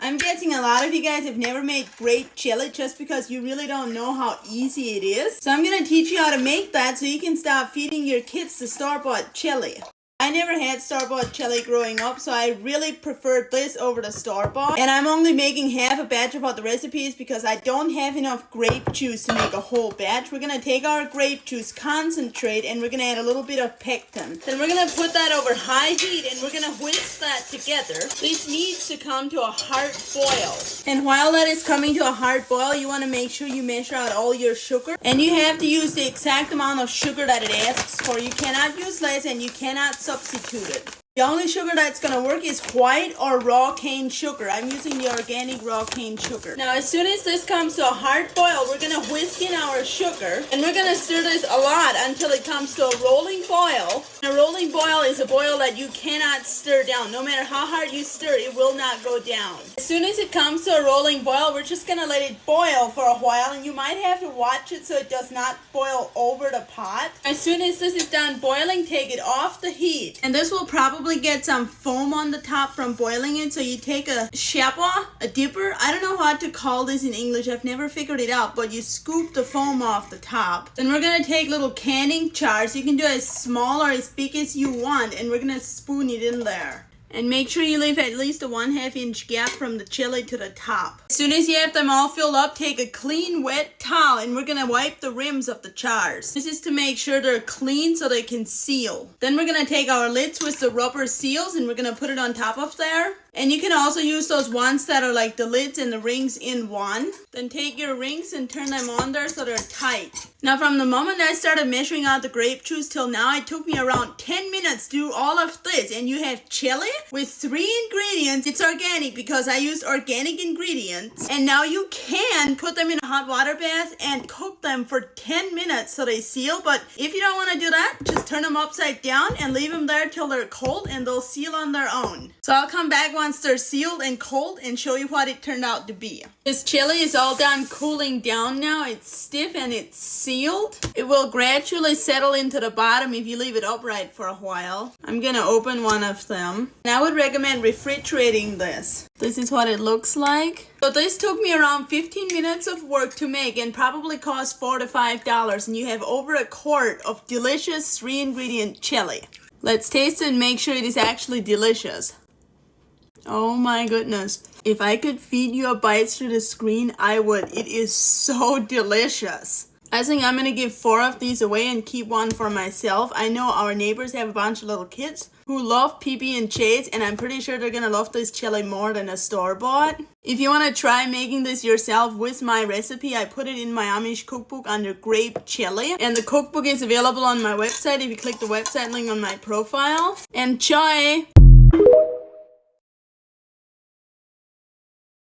I'm guessing a lot of you guys have never made grape chili just because you really don't know how easy it is. So I'm going to teach you how to make that so you can stop feeding your kids the store-bought chili. I never had store-bought chili growing up, so I really preferred this over the store-bought. And I'm only making half a batch of all the recipes because I don't have enough grape juice to make a whole batch. We're going to take our grape juice concentrate and we're going to add a little bit of pectin. Then we're going to put that over high heat and we're going to whisk that together. This needs to come to a hard boil. And while that is coming to a hard boil, you want to make sure you measure out all your sugar. And you have to use the exact amount of sugar that it asks for. You cannot use less and you cannot substitute it. The only sugar that's going to work is white or raw cane sugar. I'm using the organic raw cane sugar. Now, as soon as this comes to a hard boil, we're going to whisk in our sugar. And we're going to stir this a lot until it comes to a rolling boil. And a rolling boil is a boil that you cannot stir down. No matter how hard you stir, it will not go down. As soon as it comes to a rolling boil, we're just going to let it boil for a while. And you might have to watch it so it does not boil over the pot. As soon as this is done boiling, take it off the heat. And this will probably get some foam on the top from boiling it. So you take a shapwa, a dipper. I don't know how to call this in English. I've never figured it out, but you scoop the foam off the top. Then we're going to take little canning jars. You can do as small or as big as you want, and we're going to spoon it in there. And make sure you leave at least a 1/2 inch gap from the chili to the top. As soon as you have them all filled up, take a clean wet towel and we're going to wipe the rims of the jars. This is to make sure they're clean so they can seal. Then we're going to take our lids with the rubber seals and we're going to put it on top of there. And you can also use those ones that are like the lids and the rings in one. Then take your rings and turn them on there so they're tight. Now from the moment I started measuring out the grape juice till now, it took me around 10 minutes to do all of this. And you have chili with 3 ingredients. It's organic because I used organic ingredients. And now you can put them in a hot water bath and cook them for 10 minutes so they seal. But if you don't want to do that, just turn them upside down and leave them there till they're cold and they'll seal on their own. So I'll come back once they're sealed and cold and show you what it turned out to be. This chili is all done cooling down now. It's stiff and it's sealed. It will gradually settle into the bottom if you leave it upright for a while. I'm gonna open one of them. And I would recommend refrigerating this. This is what it looks like. So this took me around 15 minutes of work to make and probably cost $4 to $5. And you have over a quart of delicious 3-ingredient chili. Let's taste it and make sure it is actually delicious. Oh my goodness. If I could feed you a bite through the screen, I would. It is so delicious. I think I'm going to give 4 of these away and keep one for myself. I know our neighbors have a bunch of little kids who love PB&J's, and I'm pretty sure they're going to love this chili more than a store-bought. If you want to try making this yourself with my recipe, I put it in my Amish cookbook under grape chili. And the cookbook is available on my website if you click the website link on my profile. Enjoy!